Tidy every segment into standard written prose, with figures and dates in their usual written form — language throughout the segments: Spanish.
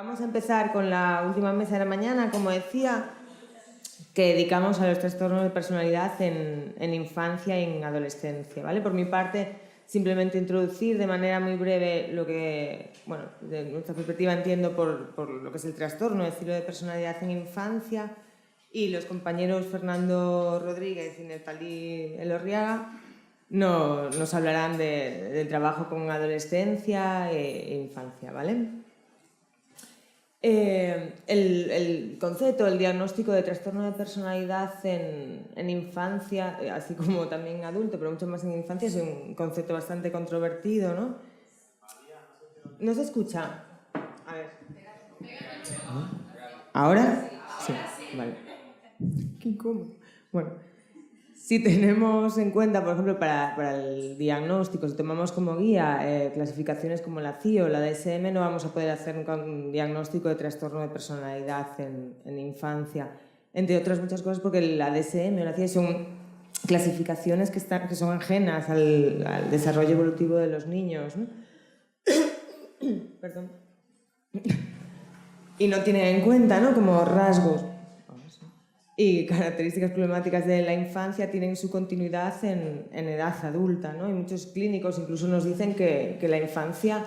Vamos a empezar con la última mesa de la mañana, como decía, que dedicamos a los trastornos de personalidad en infancia y en adolescencia, ¿vale? Por mi parte, simplemente introducir de manera muy breve lo que, bueno, de nuestra perspectiva entiendo por lo que es el trastorno, el estilo de personalidad en infancia, y los compañeros Fernando Rodríguez y Neftalí Elorriaga nos hablarán del trabajo con adolescencia e infancia, ¿vale? El concepto, el diagnóstico de trastorno de personalidad en infancia, así como también en adulto, pero mucho más en infancia, es un concepto bastante controvertido, ¿no? ¿No se escucha? A ver. ¿Ahora? Sí, vale. Qué incómodo. Bueno. Si tenemos en cuenta, por ejemplo, para el diagnóstico, si tomamos como guía clasificaciones como la CIO o la DSM, no vamos a poder hacer un diagnóstico de trastorno de personalidad en infancia, entre otras muchas cosas porque la DSM o la CIO son clasificaciones que son ajenas al desarrollo evolutivo de los niños, ¿no? Perdón. Y no tienen en cuenta, ¿no?, como rasgos y características problemáticas de la infancia tienen su continuidad en edad adulta, ¿no? Y muchos clínicos incluso nos dicen que la infancia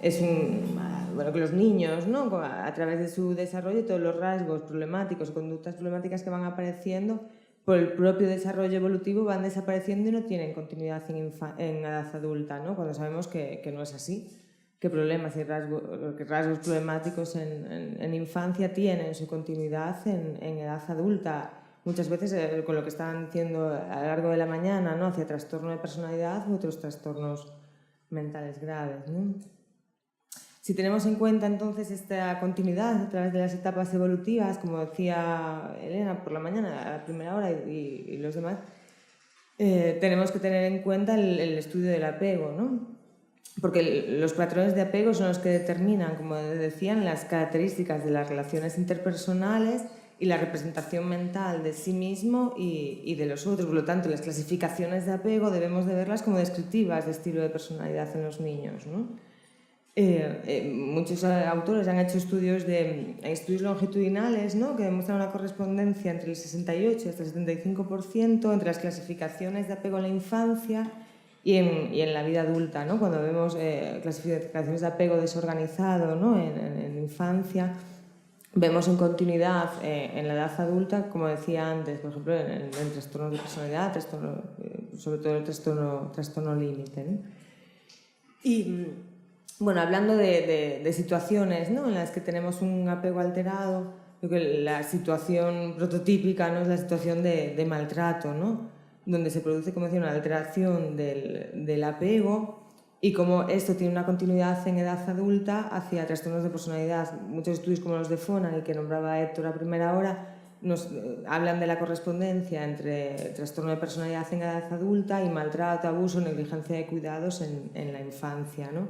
es que los niños, ¿no?, a través de su desarrollo, todos los rasgos problemáticos, conductas problemáticas que van apareciendo por el propio desarrollo evolutivo van desapareciendo y no tienen continuidad en edad adulta, ¿no?, cuando sabemos que no es así. ¿Qué problemas y rasgos problemáticos en infancia tienen su continuidad en edad adulta? Muchas veces con lo que están diciendo a lo largo de la mañana, ¿no?, hacia trastorno de personalidad u otros trastornos mentales graves, ¿no? Si tenemos en cuenta entonces esta continuidad a través de las etapas evolutivas, como decía Elena por la mañana, a la primera hora y los demás, tenemos que tener en cuenta el estudio del apego, ¿no? Porque los patrones de apego son los que determinan, como decían, las características de las relaciones interpersonales y la representación mental de sí mismo y de los otros. Por lo tanto, las clasificaciones de apego debemos de verlas como descriptivas de estilo de personalidad en los niños, ¿no? Muchos autores han hecho estudios longitudinales, ¿no?, que demuestran una correspondencia entre el 68 y hasta el 75% entre las clasificaciones de apego en la infancia y en la vida adulta, ¿no? Cuando vemos clasificaciones de apego desorganizado, ¿no?, en infancia, vemos en continuidad en la edad adulta, como decía antes, por ejemplo, en trastornos de personalidad, sobre todo el trastorno límite, ¿no? Y bueno, hablando de situaciones, ¿no?, en las que tenemos un apego alterado, creo que la situación prototípica, ¿no?, es la situación de maltrato, ¿no?, donde se produce, como decía, una alteración del apego y como esto tiene una continuidad en edad adulta hacia trastornos de personalidad. Muchos estudios como los de Fona, el que nombraba Héctor a primera hora, nos hablan de la correspondencia entre trastorno de personalidad en edad adulta y maltrato, abuso, negligencia de cuidados en la infancia, ¿no?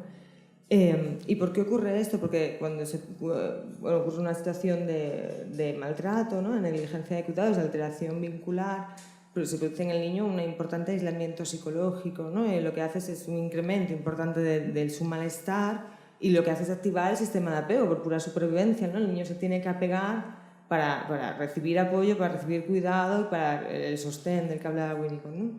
¿Y por qué ocurre esto? Porque cuando ocurre una situación de maltrato, ¿no?, de negligencia de cuidados, de alteración vincular, pero se produce en el niño un importante aislamiento psicológico, ¿no? Y lo que hace es un incremento importante de su malestar y lo que hace es activar el sistema de apego por pura supervivencia, ¿no? El niño se tiene que apegar para recibir apoyo, para recibir cuidado y para el sostén del que hablaba Winnicott, ¿no?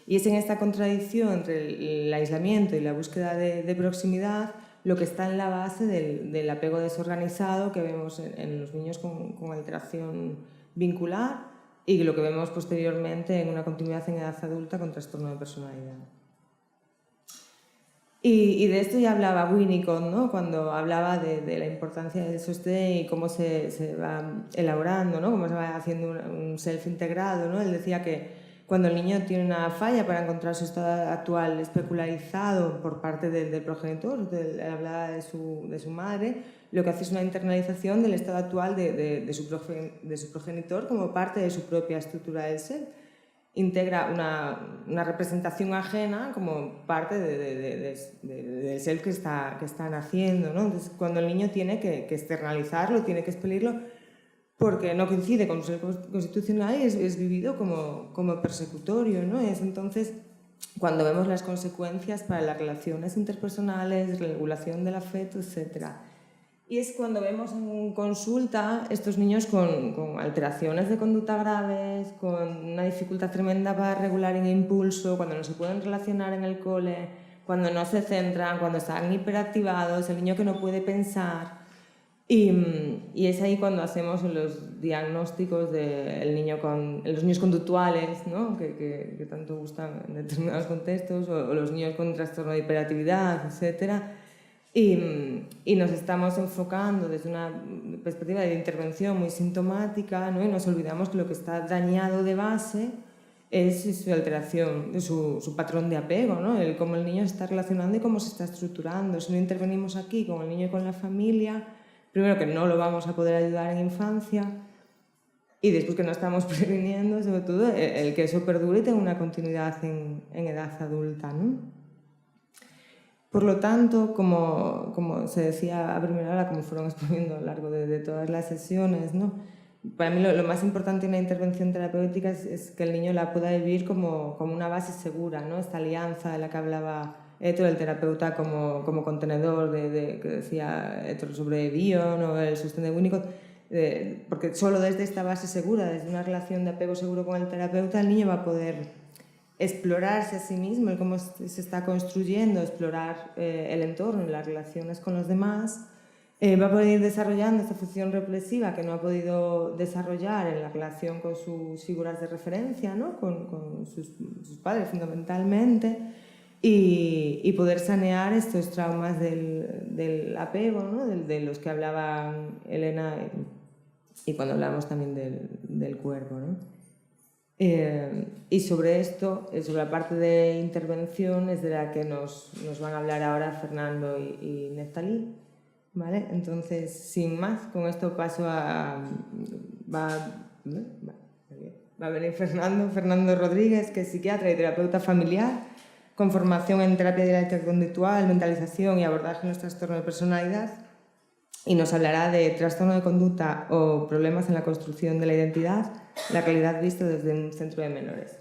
Y es en esta contradicción entre el aislamiento y la búsqueda de proximidad lo que está en la base del apego desorganizado que vemos en los niños con alteración vincular y lo que vemos posteriormente en una continuidad en edad adulta con trastorno de personalidad. Y de esto ya hablaba Winnicott, ¿no?, cuando hablaba de la importancia del sostén y cómo se va elaborando, ¿no?, cómo se va haciendo un self integrado, ¿no? Él decía que cuando el niño tiene una falla para encontrar su estado actual especularizado por parte del progenitor, él hablaba de su madre, lo que hace es una internalización del estado actual de su progenitor como parte de su propia estructura del ser. Integra una representación ajena como parte del self que está naciendo, ¿no? Entonces, cuando el niño tiene que externalizarlo, tiene que expelirlo, porque no coincide con su ser constitucional y es vivido como persecutorio, ¿no? Es entonces cuando vemos las consecuencias para las relaciones interpersonales, regulación del afecto, etc. Y es cuando vemos en consulta estos niños con alteraciones de conducta graves, con una dificultad tremenda para regular el impulso, cuando no se pueden relacionar en el cole, cuando no se centran, cuando están hiperactivados, el niño que no puede pensar. Y es ahí cuando hacemos los diagnósticos de los niños conductuales, ¿no? que tanto gustan en determinados contextos, o los niños con trastorno de hiperactividad, etc. Y nos estamos enfocando desde una perspectiva de intervención muy sintomática, ¿no? Y nos olvidamos que lo que está dañado de base es su alteración, su patrón de apego, ¿no? Cómo el niño se está relacionando y cómo se está estructurando. Si no intervenimos aquí con el niño y con la familia, primero que no lo vamos a poder ayudar en infancia y después que no estamos previniendo, sobre todo, el que eso perdure y tenga una continuidad en edad adulta, ¿no? Por lo tanto, como se decía a primera hora, como fueron exponiendo a lo largo de todas las sesiones, ¿no? Para mí lo más importante en la intervención terapéutica es que el niño la pueda vivir como una base segura, ¿no? Esta alianza de la que hablaba Héctor, el terapeuta como contenedor que decía Héctor sobre Bion o el sostén de Winnicott, porque solo desde esta base segura, desde una relación de apego seguro con el terapeuta, el niño va a poder explorarse a sí mismo, el cómo se está construyendo, explorar el entorno y las relaciones con los demás, va a poder ir desarrollando esta función reflexiva que no ha podido desarrollar en la relación con sus figuras de referencia, ¿no? con sus padres fundamentalmente, y poder sanear estos traumas del apego, ¿no? de los que hablaban Elena y cuando hablamos también del cuerpo, ¿no? Y sobre esto, sobre la parte de intervención, es de la que nos van a hablar ahora Fernando y Neftalí, ¿vale? Entonces, sin más, con esto paso va a venir Fernando Rodríguez, que es psiquiatra y terapeuta familiar, con formación en terapia dialéctica conductual, mentalización y abordaje en los trastornos de personalidad, y nos hablará de trastorno de conducta o problemas en la construcción de la identidad, la realidad vista desde un centro de menores.